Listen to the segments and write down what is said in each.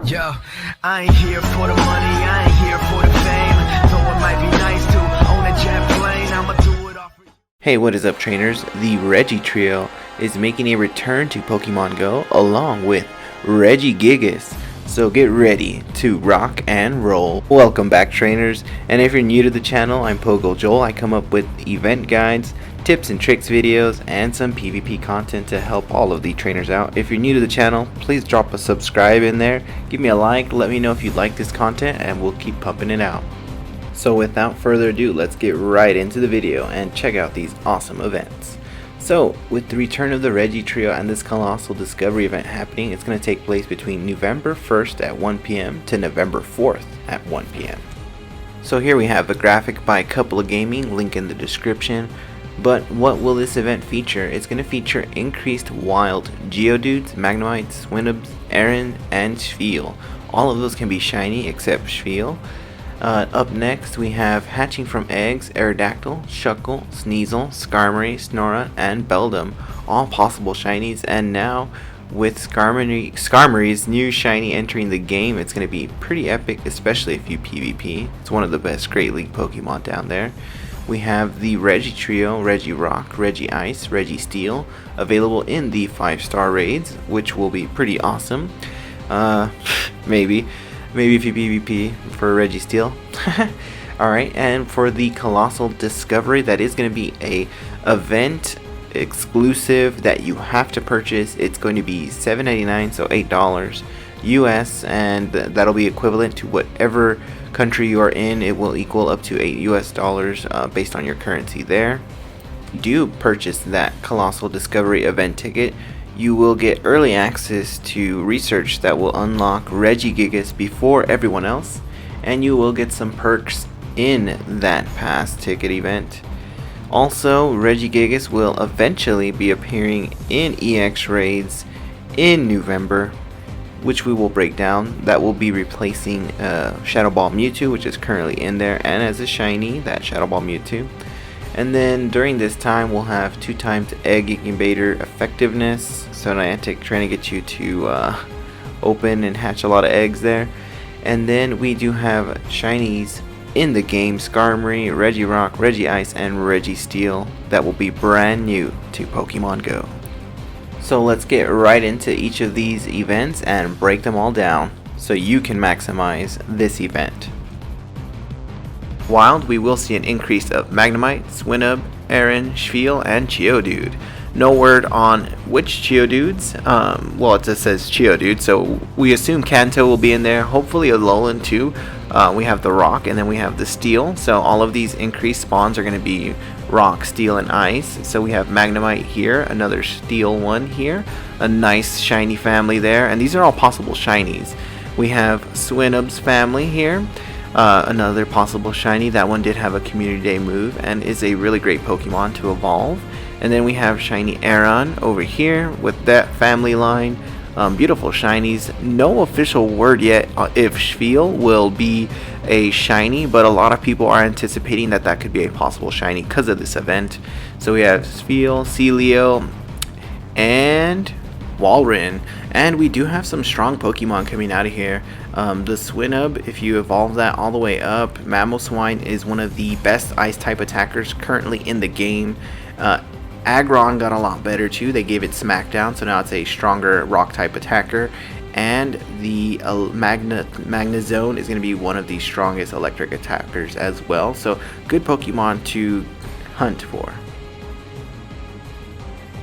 Yo, I ain't here for the money, I ain't here for the fame. Though it might be nice to own a jet plane, I'ma do it all for you. Hey, what is up, trainers? The Regi Trio is making a return to Pokemon Go along with Regigigas. So get ready to rock and roll. Welcome back, trainers. And if you're new to the channel, I'm PoGo Joel. I come up with event guides, tips and tricks videos, and some PvP content to help all of the trainers out. If you're new to the channel, please drop a subscribe in there. Give me a like, let me know if you like this content, and we'll keep pumping it out. So without further ado, let's get right into the video and check out these awesome events. So, with the return of the Regi Trio and this Colossal Discovery event happening, it's going to take place between November 1st at 1 p.m. to November 4th at 1 p.m. So here we have a graphic by Couple of Gaming, link in the description. But what will this event feature? It's going to feature increased wild Geodudes, Magnemites, Swinubs, Aaron, and Spiel. All of those can be shiny except Spiel. Up next we have hatching from eggs, Aerodactyl, Shuckle, Sneasel, Skarmory, Snorra, and Beldum, all possible shinies. And now with Skarmory's new shiny entering the game, it's going to be pretty epic, especially if you PvP. It's one of the best Great League Pokemon down there. We have the Regi Trio, Regirock, Regice, Registeel, available in the 5-star raids, which will be pretty awesome. Maybe if you PvP for Registeel. Alright, and for the Colossal Discovery, that is going to be a event exclusive that you have to purchase. It's going to be $7.99, so $8 US, and that'll be equivalent to whatever country you are in. It will equal up to $8 US based on your currency there. If you do purchase that Colossal Discovery event ticket, you will get early access to research that will unlock Regigigas before everyone else, and you will get some perks in that pass ticket event. Also, Regigigas will eventually be appearing in EX raids in November, which we will break down. That will be replacing Shadow Ball Mewtwo, which is currently in there, and as a shiny, that Shadow Ball Mewtwo. And then during this time, we'll have 2 times egg incubator effectiveness. So Niantic trying to get you to open and hatch a lot of eggs there. And then we do have shinies in the game: Skarmory, Regirock, Regice, and Registeel. That will be brand new to Pokemon Go. So let's get right into each of these events and break them all down so you can maximize this event. Wild, we will see an increase of Magnemite, Swinub, Aaron, Spiel, and Geodude. No word on which Geodudes. Well, it just says Geodude, so we assume Kanto will be in there. Hopefully Alolan too. We have the Rock, and then we have the Steel. So all of these increased spawns are going to be Rock, Steel, and Ice. So we have Magnemite here, another Steel one here, a nice shiny family there, and these are all possible shinies. We have Swinub's family here. Another possible shiny. That one did have a community day move and is a really great Pokemon to evolve. And then we have shiny Aaron over here with that family line. Beautiful shinies. No official word yet if Spiel will be a shiny, but a lot of people are anticipating that that could be a possible shiny because of this event. So we have Spiel, Celio, and Walrein, and we do have some strong Pokemon coming out of here. The Swinub, if you evolve that all the way up, Mamoswine is one of the best ice type attackers currently in the game. Aggron got a lot better too. They gave it Smackdown, so now it's a stronger rock type attacker. And the Magnezone is going to be one of the strongest electric attackers as well. So good Pokemon to hunt for.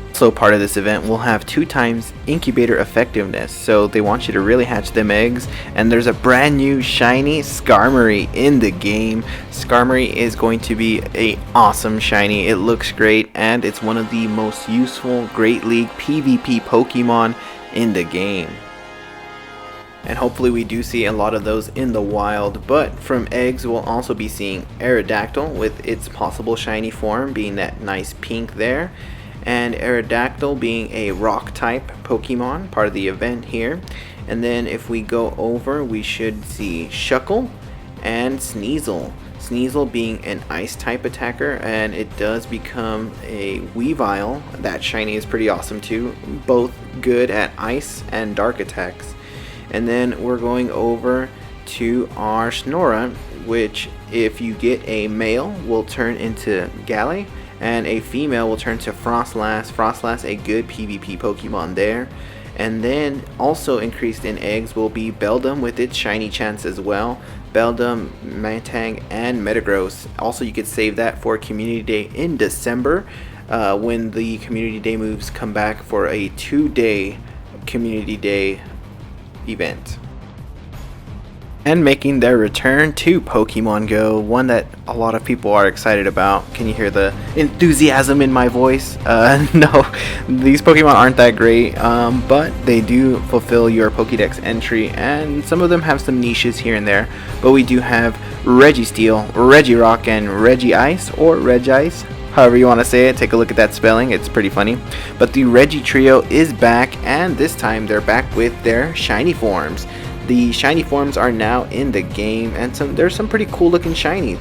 Also, part of this event will have 2 times incubator effectiveness, so they want you to really hatch them eggs. And there's a brand new shiny Skarmory in the game. Skarmory is going to be a awesome shiny. It looks great, and it's one of the most useful Great League PvP Pokemon in the game. And hopefully we do see a lot of those in the wild. But from eggs, we'll also be seeing Aerodactyl with its possible shiny form being that nice pink there, and Aerodactyl being a rock type Pokemon, part of the event here. And then if we go over, we should see Shuckle and Sneasel. Sneasel being an ice type attacker, and it does become a Weavile. That shiny is pretty awesome too, both good at ice and dark attacks. And then we're going over to our Snorra, which if you get a male will turn into Galley, and a female will turn to Frostlass. Frostlass, a good PvP Pokemon there. And then also increased in eggs will be Beldum with its shiny chance as well. Beldum, Mantang, and Metagross. Also, you could save that for Community Day in December when the Community Day moves come back for a 2-day Community Day event. And making their return to Pokemon Go, one that a lot of people are excited about. Can you hear the enthusiasm in my voice? No, these Pokemon aren't that great, but they do fulfill your Pokédex entry, and some of them have some niches here and there. But we do have Registeel, Regirock, and Regice, or Regice, however you want to say it. Take a look at that spelling, it's pretty funny. But the Regi trio is back, and this time they're back with their shiny forms. The shiny forms are now in the game, and there's some pretty cool looking shiny.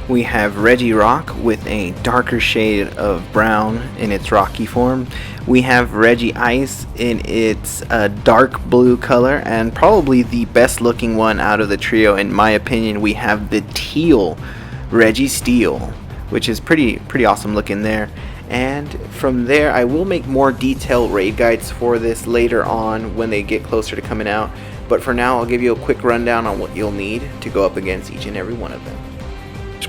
We have Regirock with a darker shade of brown in its rocky form. We have Regice in its dark blue color, and probably the best looking one out of the trio in my opinion. We have the teal Registeel, which is pretty awesome looking there. And from there, I will make more detailed raid guides for this later on when they get closer to coming out. But for now, I'll give you a quick rundown on what you'll need to go up against each and every one of them.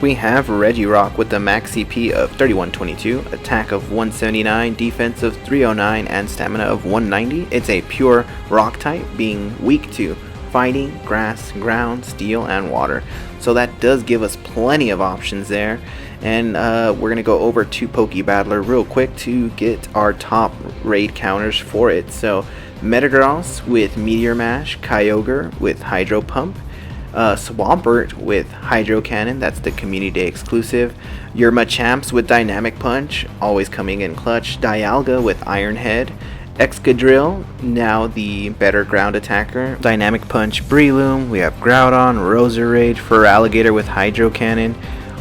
We have Regirock with a max CP of 3122, attack of 179, defense of 309, and stamina of 190. It's a pure rock type, being weak to fighting, grass, ground, steel, and water. So that does give us plenty of options there. And we're going to go over to Pokebattler real quick to get our top raid counters for it. So Metagross with Meteor Mash, Kyogre with Hydro Pump, Swampert with Hydro Cannon, that's the Community Day exclusive, your Machamps with Dynamic Punch, always coming in clutch, Dialga with Iron Head, Excadrill, now the better ground attacker, Dynamic Punch Breloom, we have Groudon, Roserade, Feraligatr with Hydro Cannon,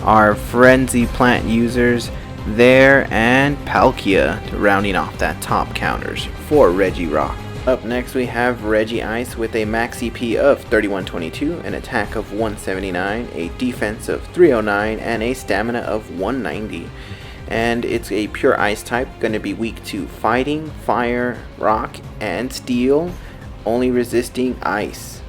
our Frenzy Plant users there, and Palkia rounding off that top counters for Regirock. Up next we have Regice with a max CP of 3122, an attack of 179, a defense of 309, and a stamina of 190. And it's a pure ice type, going to be weak to fighting, fire, rock, and steel, only resisting ice.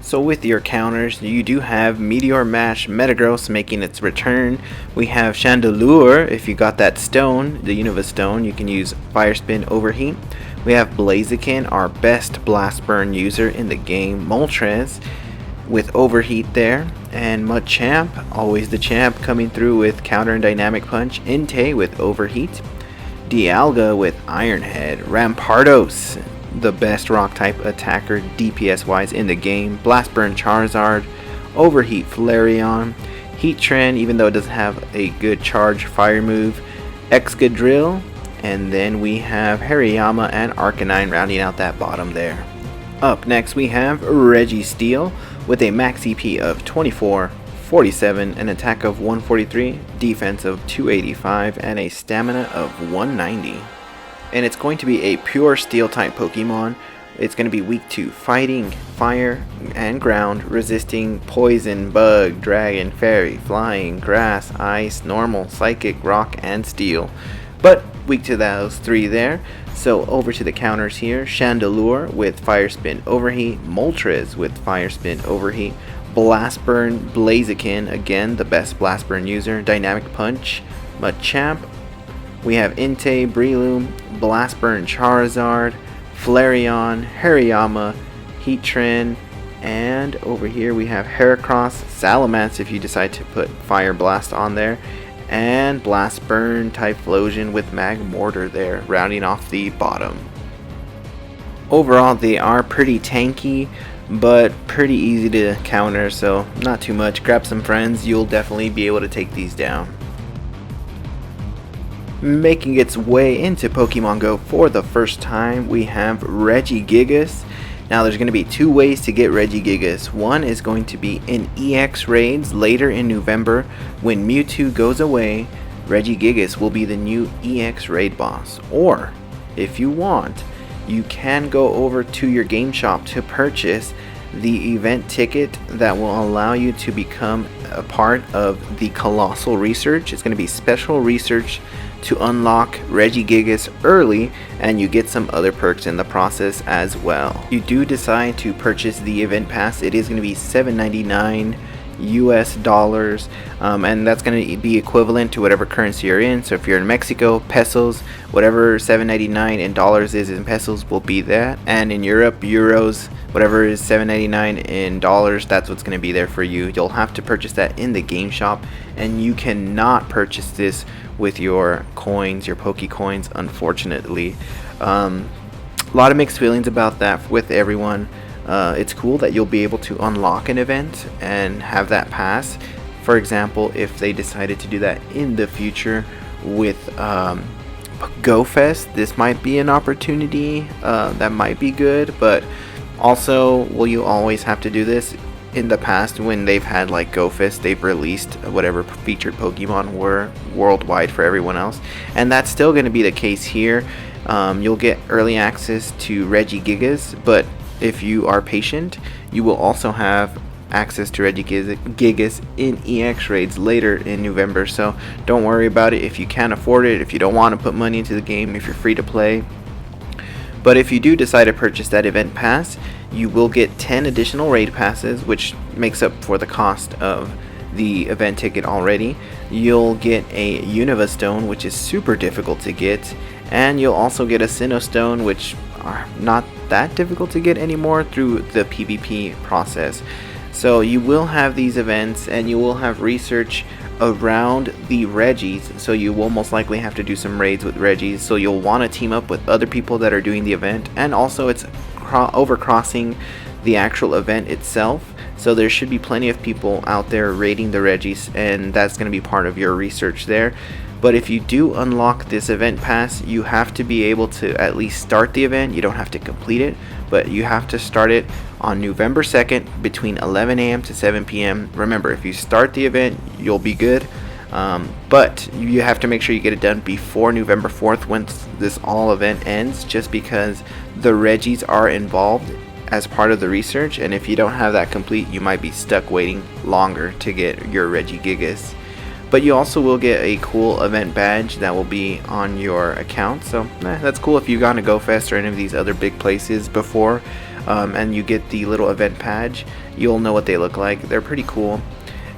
So with your counters, you do have Meteor Mash Metagross making its return. We have Chandelure, if you got that stone, the Unova stone, you can use Fire Spin Overheat. We have Blaziken, our best Blast Burn user in the game, Moltres with Overheat there, and Machamp, always the champ, coming through with Counter and Dynamic Punch, Entei with Overheat, Dialga with Iron Head, Rampardos, the best rock type attacker DPS wise in the game, Blast Burn Charizard, Overheat Flareon, Heatran, even though it doesn't have a good charge fire move, Excadrill, and then we have Hariyama and Arcanine rounding out that bottom there. Up next we have Registeel with a max CP of 2447, an attack of 143, defense of 285, and a stamina of 190. And it's going to be a pure steel type Pokemon. It's going to be weak to fighting, fire, and ground, resisting poison, bug, dragon, fairy, flying, grass, ice, normal, psychic, rock, and steel. But weak to those three there. So over to the counters here. Chandelure with Fire Spin Overheat, Moltres with Fire Spin Overheat, Blast Burn Blaziken, again the best Blast Burn user, Dynamic Punch, Machamp. We have Entei, Breloom, Blast Burn Charizard, Flareon, Hariyama, Heatran, and over here we have Heracross, Salamence if you decide to put Fire Blast on there, and Blast Burn Typhlosion with Magmortar there, rounding off the bottom. Overall, they are pretty tanky, but pretty easy to counter, so not too much. Grab some friends, you'll definitely be able to take these down. Making its way into Pokemon Go for the first time, we have Regigigas. Now there's going to be two ways to get Regigigas. One is going to be in EX raids later in November. When Mewtwo goes away, Regigigas will be the new EX raid boss. Or, if you want, you can go over to your game shop to purchase the event ticket that will allow you to become a part of the Colossal research. It's going to be special research to unlock Regigigas early, and you get some other perks in the process as well. If you do decide to purchase the event pass, it is going to be $7.99 US dollars, and that's going to be equivalent to whatever currency you're in. So if you're in Mexico, pesos, whatever $7.99 in dollars is in pesos will be that, and in Europe, euros, whatever is $7.99 in dollars, that's what's going to be there for you. You'll have to purchase that in the game shop, and you cannot purchase this with your coins, your Poke coins, unfortunately. A lot of mixed feelings about that with everyone. It's cool that you'll be able to unlock an event and have that pass. For example, if they decided to do that in the future with Go Fest, this might be an opportunity that might be good. But also, will you always have to do this? In the past, when they've had like Go Fest, they've released whatever featured Pokemon were worldwide for everyone else, and that's still going to be the case here. You'll get early access to Regigigas, but if you are patient, you will also have access to Regigigas in EX raids later in November. So don't worry about it if you can't afford it, if you don't want to put money into the game, if you're free to play. But if you do decide to purchase that event pass, you will get 10 additional raid passes, which makes up for the cost of the event ticket already. You'll get a Unova stone, which is super difficult to get, and you'll also get a Sinnoh stone, which are not that difficult to get anymore through the PvP process. So you will have these events, and you will have research around the Regis, so you will most likely have to do some raids with Regis, so you'll want to team up with other people that are doing the event, and also it's overcrossing the actual event itself, so there should be plenty of people out there raiding the Regis, and that's going to be part of your research there. But if you do unlock this event pass, you have to be able to at least start the event. You don't have to complete it, but you have to start it on November 2nd between 11 a.m. to 7 p.m. Remember, if you start the event, you'll be good. But you have to make sure you get it done before November 4th once this all event ends, just because the Regis are involved as part of the research, and if you don't have that complete, you might be stuck waiting longer to get your Regigigas. But you also will get a cool event badge that will be on your account, so that's cool. If you've gone to Go Fest or any of these other big places before, and you get the little event badge, you'll know what they look like. They're pretty cool.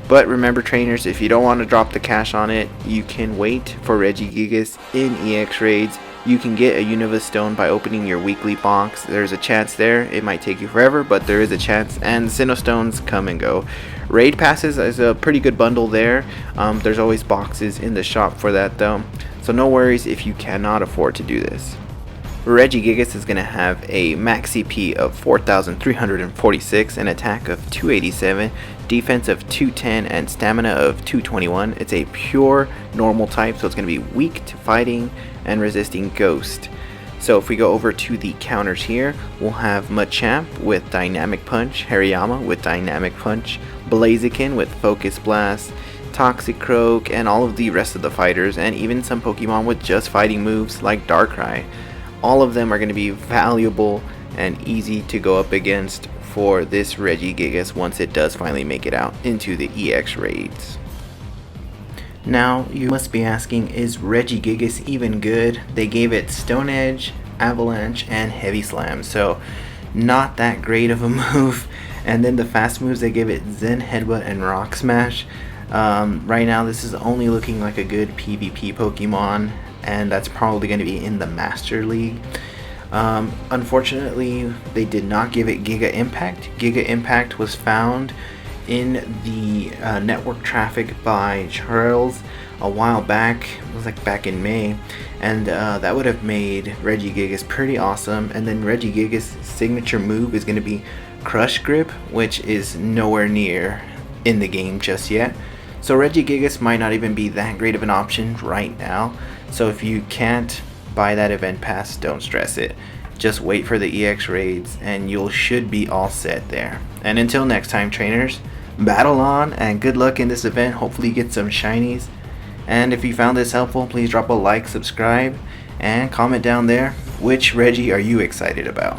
But remember, trainers, if you don't want to drop the cash on it, you can wait for Regigigas in EX raids. You can get a Unova stone by opening your weekly box. There's a chance there. It might take you forever, but there is a chance. And Sinnoh stones come and go. Raid passes is a pretty good bundle there. There's always boxes in the shop for that though, so no worries if you cannot afford to do this. Regigigas is going to have a max CP of 4,346, an attack of 287, defense of 210, and stamina of 221. It's a pure normal type, so it's going to be weak to fighting and resisting ghost. So if we go over to the counters here, we'll have Machamp with Dynamic Punch, Hariyama with Dynamic Punch, Blaziken with Focus Blast, Toxicroak, and all of the rest of the fighters, and even some Pokemon with just fighting moves like Darkrai. All of them are going to be valuable and easy to go up against for this Regigigas once it does finally make it out into the EX raids. Now you must be asking, is Regigigas even good? They gave it Stone Edge, Avalanche, and Heavy Slam, so not that great of a move. And then the fast moves, they gave it Zen Headbutt and Rock Smash. Right now this is only looking like a good PvP Pokemon, and that's probably going to be in the Master League. Unfortunately, they did not give it Giga Impact. Giga Impact was found in the network traffic by Charles a while back. It was like back in May, and that would have made Regigigas pretty awesome. And then Regigigas' signature move is going to be Crush Grip, which is nowhere near in the game just yet. So Regigigas might not even be that great of an option right now. So if you can't buy that event pass, don't stress it. Just wait for the EX raids and you should be all set there. And until next time, trainers, battle on and good luck in this event. Hopefully you get some shinies. And if you found this helpful, please drop a like, subscribe, and comment down there. which Reggie are you excited about?